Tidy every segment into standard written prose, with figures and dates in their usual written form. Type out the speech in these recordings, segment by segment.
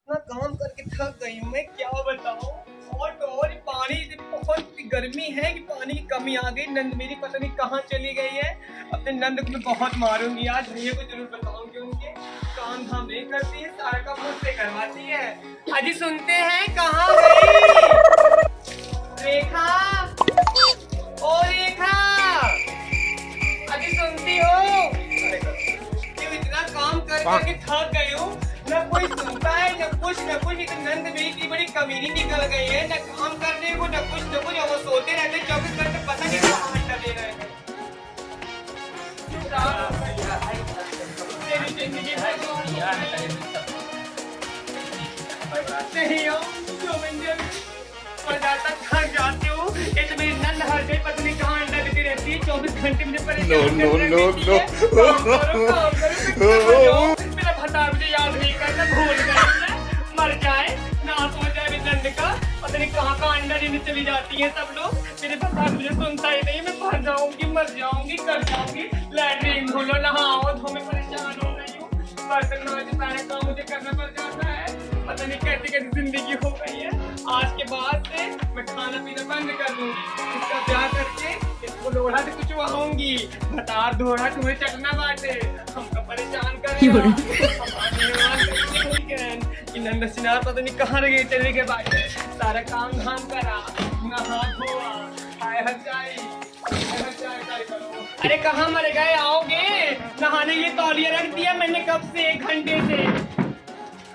इतना काम करके थक गई हूँ मैं, क्या बताऊँ। और तो और पानी बहुत गर्मी है कि पानी की कमी आ गई। नंद मेरी पता नहीं कहाँ चली गई है। अपने नंद को मैं बहुत मारूंगी आज, भैया को जरूर बताऊंगी। उनके काम धाम नहीं करती है, सारा काम मुझसे करवाती है। अजी सुनते हैं, कहाँ गई रेखा? ओ रेखा, अजी सुनती हो? क्यों इतना काम कर करके थक गई हूँ, न कोई सुनता है न कुछ। नंद मेरी की बड़ी कमीनी निकल गई है, न काम करने को न कुछ। वो सोते रहते 24 घंटे, पता नहीं कहाँ अड्डा दे रहे हैं। मेरी जिंदगी नहीं हो जो मैं जाता थक जाती हूँ। ये तो मेरी नंद हर गई, पता नहीं कहाँ अंडा देती रहती है। 24 घंटे मुझे परेशान मेरा भता मुझे याद नहीं करता, भूल गए, मर जाए ना हो जाए। नंद का पता नहीं कहाँ कहाँ अंडा देने चली जाती है सब लोग। मेरे भता मुझे सुनता ही नहीं, मैं मर जाऊंगी, मर जाऊंगी, कर जाऊंगी। लैट्रिन धुलो, नहाओ धो, मैं परेशान हो गई हूँ। बर्तन मांजने सारे काम मुझे करना पड़ जाता है। पता नहीं कैसी कैसी जिंदगी हो गई है। आज के बाद से मैं खाना पीना बंद कर दूंगी। इसका ब्याह करके इसको लोढ़ा से कुछ वहाऊंगी। भतार धोड़ा तुम्हें चटना बांटे, हमको परेशान करेगा। नंद सिनार पता नहीं कहाँ रह गए, चले गए बाटे। सारा काम धाम करा, नहा धोआ, खाए हचाई। अरे कहाँ मर गए, आओगे नहाने? ये तौलिया रख दिया मैंने कब से, 1 घंटे से।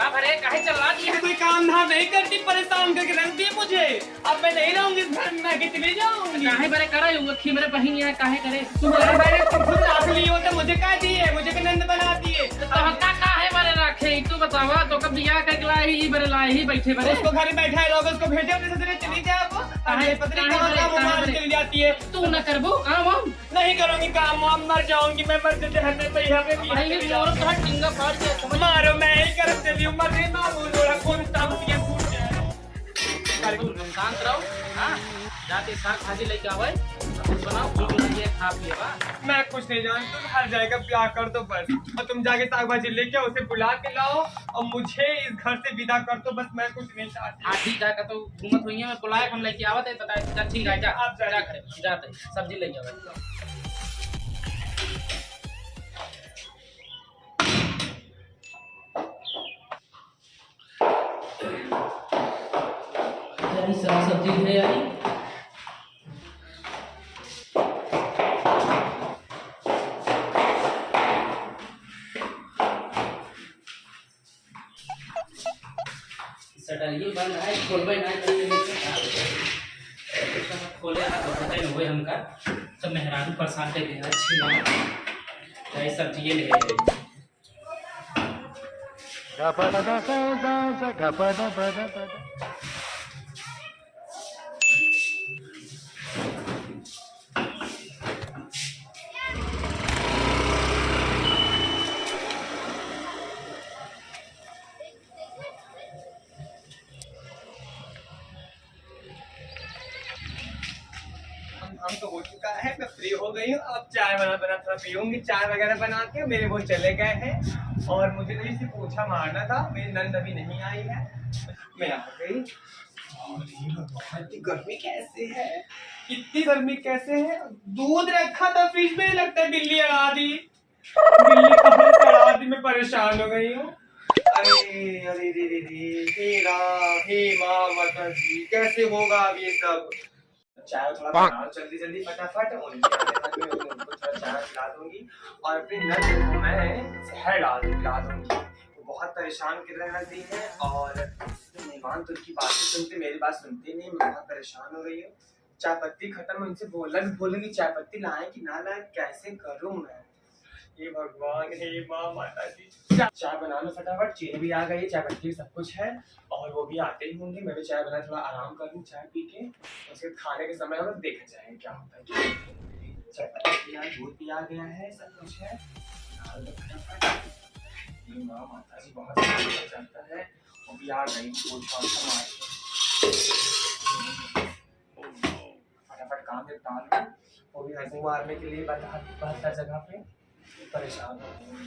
अरे काहे चला दिया? कोई काम धाम नहीं करती, परेशान करके रख दिए मुझे। अब मैं नहीं रहूंगी इस घर में, मैं चली जाऊंगी। काहे बरे कराई होगा कि मेरे बहन यहाँ काहे करे? मैंने खुद राख ली हो तो मुझे क्या दिए, मुझे भी नंद बना दिए। तो हक्का काहे बरे रखे तू बतावा? तो कब बियाह करके लाए ही बरे लाए ही बैठे बरे। उसको घर में बैठा है, लोग उसको भेजे अपने ससुरे, चली जाए वो। अरे पत्नी कहाँ चली जाती है। तू न करबो काम हम नहीं करूंगी काम, हम मर जाऊंगी मैं, मर जाते हैं मैं यहाँ पे और तो टिंगा फाड़ के मारो, मैं ही कर चली हूँ, मर नहीं मारूं लोड़ा कौन सा मुझे फूट जाए। शांत रहो। हां जाते साग भाजी लेके आवे, कुछ बनाओ, भूख लगी है, खा पिए बा। मैं कुछ नहीं जानती, तुम हर जाएगा प्यार कर दो बस। और तुम जाके साग भाजी लेके आओ, उसे बुला के लाओ और मुझे इस घर से विदा कर दो बस। मैं कुछ नहीं चाहती। हां ठीक है, तो घूमत हुई है, मैं बुलाए कौन लेके आवत है? बता ठीक है, जा आप जा करे जाते सब्जी लेके आवे। सब्जी है यार, सटरिए बंद है, खोलबे ना खोले तो पता ही होए हमका। सब मेहरान परेशान कर दे अच्छी ना सब्जी ले हम तो हो चुका है, मैं फ्री हो गई हूँ। अब चाय बना थोड़ा पीऊंगी, चाय वगैरह बना के। मेरे वो चले गए हैं और मुझे तो इसे पोछा मारना था। मेरी नंद अभी नहीं आई है, मैं आ गई। इतनी गर्मी कैसे है, इतनी गर्मी कैसे है? दूध रखा था फ्रिज में, लगता है बिल्ली अड़ा दी। बिल्ली कहाँ से अड़ा दी, मैं परेशान हो गई हूँ। अरे अरे रे रे रे, हे राम, हे माँ माता जी, कैसे होगा अब ये सब? चाय थोड़ा बनाओ जल्दी जल्दी फटाफट, और उनको थोड़ा चाय पिला दूंगी। और अपनी नंद को मैं जहर पिला दूंगी। वो बहुत परेशान कर रही है और मेहमान तो उनकी बातें सुनते, मेरी बात सुनते नहीं। मैं बहुत परेशान हो रही हूँ। चाय पत्ती खत्म, उनसे बोलूंगी चाय पत्ती लाए कि ना लाए, कैसे करूँ मैं? हे भगवान, हे माँ माता जी, चाय बना लो फटाफट। चीनी भी आ गई, चाय पत्ती सब कुछ है और वो भी आते ही होंगे। मैं भी चाय बना थोड़ा आराम कर लूँ चाय पी के, उसके खाने के समय हम लोग देखा जाएंगे क्या होता है। चाय पत्ती भी, दूध भी आ गया है, सब कुछ है। फटाफट, हे माँ माता जी, बहुत चलता है। वो भी आ गई, फटाफट काम निपटा लूँ। वो भी हंसी मारने के लिए बता जगह पे परेशान हो गई।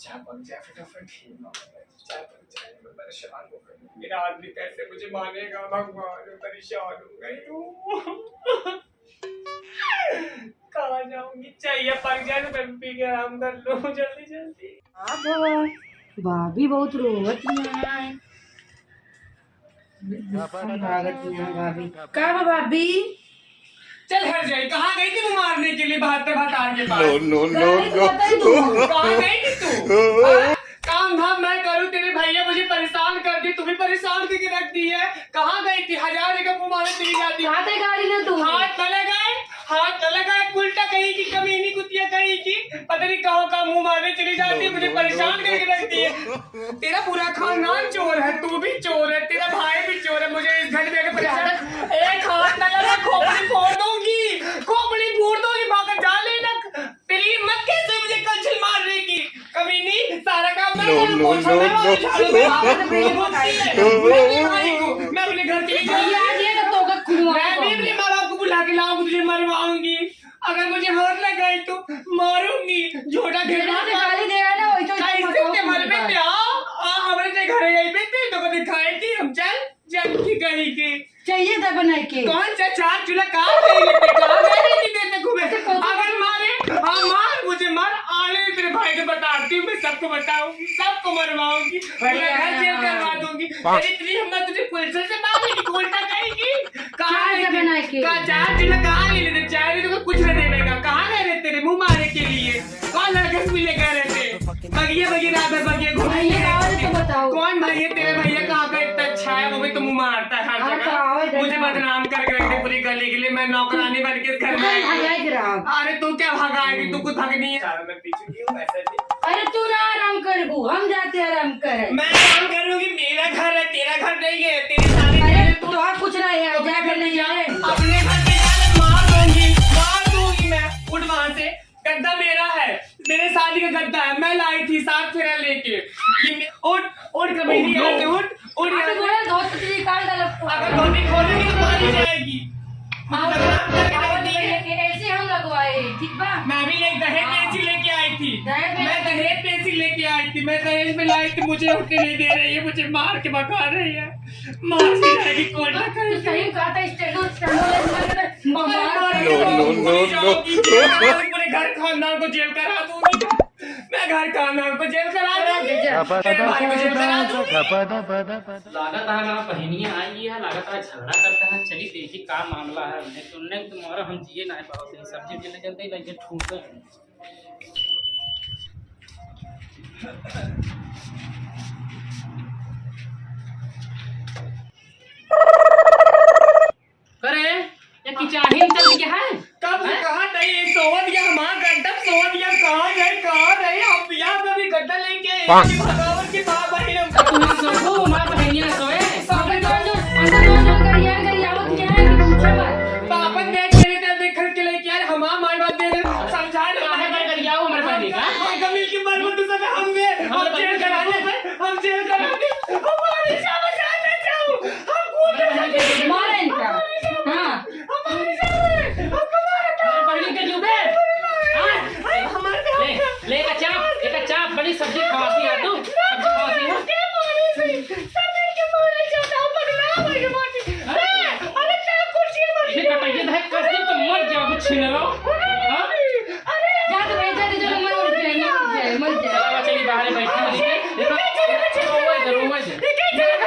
चाय पक जाए फटाफट। चाय पक जाए, मैं परेशान हो गई। मेरा आदमी कैसे मुझे मानेगा भगवान, मैं परेशान हो गई हूँ। कहाँ जाऊंगी? चाहिए पक जाए तो मैं पी के आराम कर लूँ जल्दी जल्दी। भाभी बहुत रोवत है भाभी। का बा भाभी? चल हट जाए। कहाँ गई थी वो मारने के लिए भात के पास? नो कहाँ गई थी तू? हाँ? काम धाम मैं करूँ, तेरे भैया मुझे परेशान कर दी, तुम्हें परेशान करके रख दी है। कहाँ गई थी? 1000 जगह घुमाने चली जाती। हाथ है गाड़ी ने तू हाथ न लगाए, हाथ न लगाए। उल्टा कहीं की कमीनी कुतिया कहीं की, पता नहीं कहाँ मुंह मारने चली जाती है, मुझे परेशान करके रख दी है। तेरा पूरा खानदान चोर है, तू भी चोर है, तेरा भाई भी चोर है। मुझे इस घर में परेशान। एक हाथ न लगा, खोपड़ी फोड़ दूंगी, खोपड़ी फोड़ दूंगी। भागा जा लेना। तेरी हिम्मत कैसे मुझे कंचल मारने की? कमीनी, सारा काम मैं करूं, पोछा मैं मारूं, झाड़ू मैं मारूं। मैं अपने घर चली जाऊंगी। मैं भी अपने माँ बाप को बुला के लाऊंगी, तुझे मरवाऊंगी। अगर मुझे हाथ लगाई तो मारूंगी। झोटा घेरा गाली दे रहा है ना, वही तो मर में हमारे घर आई पे थे तो दिखाई थी। हम चल की कहीं की चाहिए था बना के। कौन सा चार चूल्हा कहाँ नहीं लेते, कहाँ नहीं देते घूमे। अगर मारे हाँ मार, मुझे मार। आने तेरे भाई को बताती हूँ, मैं सबको बताऊंगी, सबको मरवाऊंगी, मैं घर जेल करवा दूंगी। तेरी इतनी हिम्मत तुझे पुलिस से मारेगी, उल्टा कहेगी। कहाँ बना के चार चूल्हा कहाँ ले लेते? चाय तो कुछ न देगा। कहाँ गए थे तेरे मुँह मारने के लिए? कौन लड़के मिले गए रहते? बगिए रात भर बगिए घूमिए। कौन भैया? तेरे भैया कहाँ पे इतना अच्छा है, वो भी तो मुँह मारता है हर जगह। मुझे बदनाम करके रख दे पूरी गली के लिए। मैं नौकरानी बन के इस घर में। अरे तू क्या भगाएगी? तू कुछ भगनी है। मैं पीछे की हूँ ऐसे भी। अरे तू ना आराम कर, हम जाते आराम कर। मैं आराम करूंगी, मेरा घर है, तेरा घर नहीं है। तेरी सारी तो कुछ नहीं है, जाकर नहीं है। अपने घर पे जाकर मार दूंगी मैं। उठ वहां से, गद्दा मेरा है, मेरे शादी का गद्दा है। मैं लाई थी 7 फेरा लेके। उठ कभी नहीं आती। उठ अगर धोती खोलेगी तो मारी जाएगी। ऐसे हम लगवाए, ठीक बा? मैं भी दहेज में ऐसी लेके आई थी। मैं दहेज में ऐसी लेके आई थी। मैं दहेज में लाई थी, मुझे उठने नहीं दे रही है, मुझे मार के भगा रही है। मार सी जाएगी कौन ना कहीं। सही कहा था, पूरे घर खानदान को जेल करा दूंगी। मैं घर खानदान को जेल करा दूंगी। लागत है ना बहनियां आई है, लागत है झगड़ा करता है। चलिए देखिए क्या मामला है। उन्हें तुम्हारा हम जिए ना पाओ, सब्जी लेने चलते ही लगे ठूंसे। करे ये किचाही चल गया है। कब से कहाँ नहीं सोवत गया हमारा गड्ढा। सोवत गया कहाँ गए हम यहाँ पे भी गड्ढा लेके भगवान की माँ बहन तुम सोओ, मां बहनियां सोए। पापन देख मेरे तेरे देख करके लेके यार हमारा मार बात दे समझा ना काहे कर करिया हो मेरे बहनी का? हम मिल के मर तो सब हम जेल करा दे। हमारी शादी जाने जाओ। हम कूद मारे इनका। हाँ बहनी के जुबे ले का चाप, एक चाप बड़ी सब्जी खवासी है तू। सब्जी खवासी है ये कटाइए है कैसे तो मर जाओ छीन लो। हां जा तो बेटा दे जो मर जाए। चली बाहर बैठी मरी के देखो वो इधर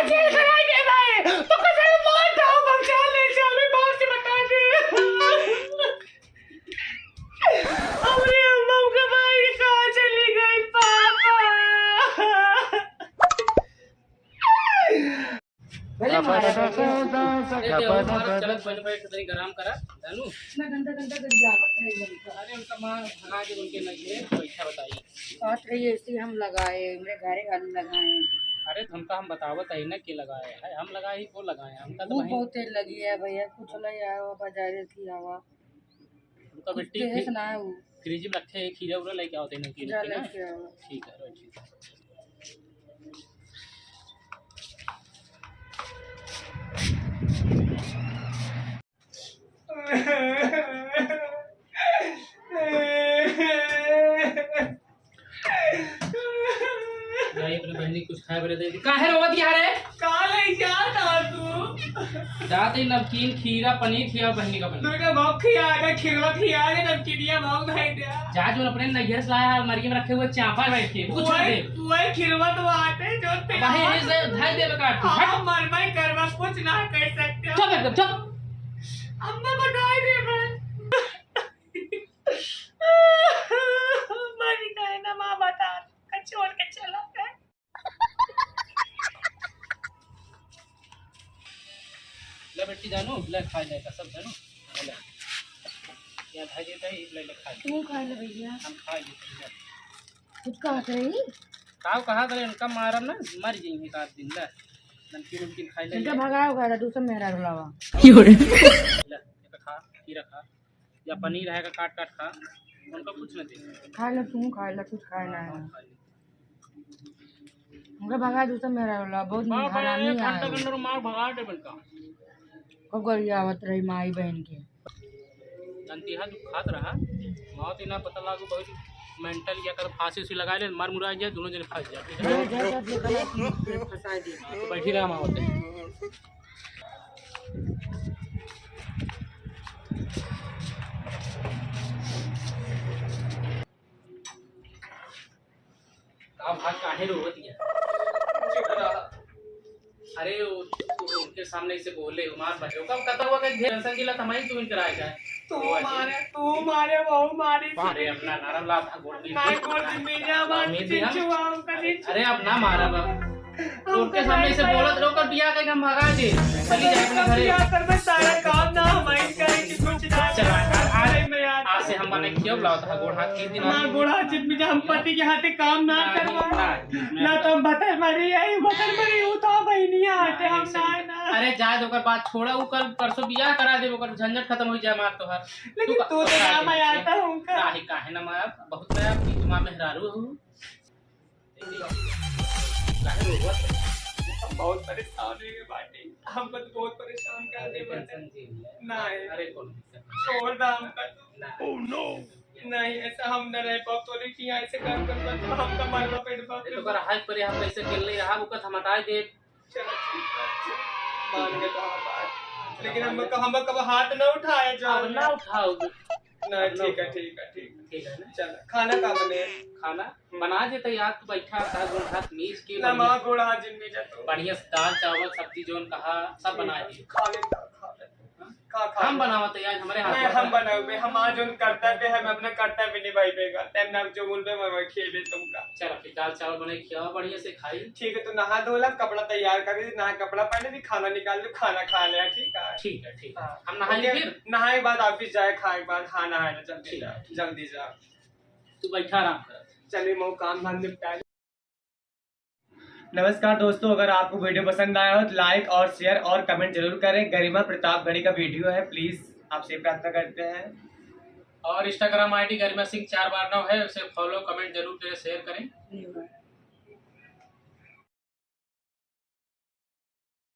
जेल करा दे भाई। तो कैसे मार जाओ बचा ले जाओ। मैं बाहर से बता दे। अरे अम्मा का भाई कहाँ चली गई पापा? भले मारा चल पहले बैठ तेरी गरम करा जानू। मैं गंदा कर जावत है। अरे उनका मां भगा के उनके लगे पैसा बताइए। काट रही है ऐसे हम लगाए, मेरे घरे गाली लगाए। अरे तुमका हम बतावत है ना के लगाए है, हम लगाए ही को लगाए हमका तो वो वही बहुत तेल लगी है भैया, कुछ नहीं आया बाजारे थी आवा। उनका बेटी है सुना है वो फ्रिज में रखे है, खीरा उरा लेके आओते ना जा ना। लेके आवा। ठीक है ठीक है। जाई अपने बहनी कुछ खाए बरे दे काहे रोवत दिया रे काले जाता तू जाते नमकीन खीरा पनीर खिया बहनी का बहनी तो भाव खियागा खिरवा खियागा नमकीनिया भाव भाई दे जा जो अपने नैहर से लाया अलमारी में रखे हुए चापा बैठ के कुछ दे वही खिरवा तो आते जो पे काहे ऐसे धाई दे काट हां मरमई करवा कुछ ना कर सकते हो चुप एकदम चुप अम्मा बताई दे मैं मरी का ना मां बता छोड़ के चला गया ले बेटी जानू ले खा ले का सब जानू ले या भाई देता है ले खा तू खा ले भैया हम खा लेते कुछ कहा रही काव कहा करे उनका मारम ना मर जाएंगे एक आध दिन ले नमकीन नमकीन खा ले इनका भगाओ खा तू सब मेरा रुलावा ले ये खा खीरा खा या पनीर है का काट काट खा उनका कुछ न दे खा ले तू खा ले कुछ खाना है उनका भगा तू सब मेरा रुलावा बहुत हरामी है घंटा घंटा मार भगा दे बनका को गरियावत रही माई बहन के अंतिहा दुखात रहा मौत इना पता लागू बहुत मेंटल या कर फांसी उसी लगा ले मर मुरा जाए दोनों जने फंस जाते फंसा दी तो बैठी रहा माँ होते भाग काहे रोवत दिया अरे उनके सामने से बोले उमार बचो कब कता हुआ का टेंशन की लत हमारी तू इनकर आएगा तू मारे बहु मारे अरे अपना नरम ला था गोड़ भी मार गोड़ मेरा बात चिचुआम कर अरे अब ना मारा बा उनके सामने से बोलत रहो कर बियाह के हम भगा दे चली जाए अपने घरे क्या कर मैं सारा काम ना हमारी करे कि कुछ ना चला अरे मैं यार आज से हम बने क्यों बुलाओ था गोड़ हाथ 3 दिन ना गोड़ा चित में हम पति के हाथे काम ना करवा ना तो बतर मरी आई बतर मरी हो तो बहनी हाथे हम ना अरे जाए दोकर बात छोड़ा वो कल परसों बियाह करा दे ओकर झंझट खत्म हो जाए मार तो हर लेकिन तू तो ना मैं आता हूं काहे काहे ना मैं बहुत नया की तुम मेहरारू हो काहे रोवत हम बहुत परेशान है बाटे हम तो बहुत परेशान कर दे टेंशन जी नहीं अरे कौन दिक्कत छोड़ दा हम ना ओह नो नहीं ऐसा हम न रह पाओ तो लेकिन ऐसे कर तो हम का मारवा पेट बाप तो कर हाथ पर हम कैसे खेल ले रहा वो हम हटा दे चलो ठीक है मान गए तो बात लेकिन हम कब हाथ न उठाए जो अब ना उठाओ ना ठीक है ना चल खाना का बने खाना बना देते यार तू बैठा था गोड़ हाथ मीज के ना मां गोड़ा जिन में जातो बढ़िया से दाल चावल सब्जी जोन कहा सब बना दिए खा ले खा हम बनावत यार हमारे हाथ मैं हम बनावे हम आज उन कर्तव्य है मैं अपना कर्तव्य निभाएगा टाइम ना जो बोल मैं खेले तुमका चलो फिर दाल चावल बने खियावा बढ़िया से खाई ठीक है तो नहा धोला कपड़ा तैयार कर दे नहा कपड़ा पहने भी खाना निकाल दे खाना खा ले ठीक है हम नहाए फिर नहाए के बाद ऑफिस जाए खाए के बाद खाना है जल्दी जा तू बैठा आराम कर चलिए मैं काम धाम निपटा नमस्कार दोस्तों, अगर आपको वीडियो पसंद आया हो तो लाइक और शेयर और कमेंट जरूर करें। गरिमा प्रतापगढ़ी का वीडियो है, प्लीज आपसे प्रार्थना करते हैं। और इंस्टाग्राम आईडी गरिमा सिंह 4 बार 9 है, उसे फॉलो कमेंट जरूर करें, शेयर करें।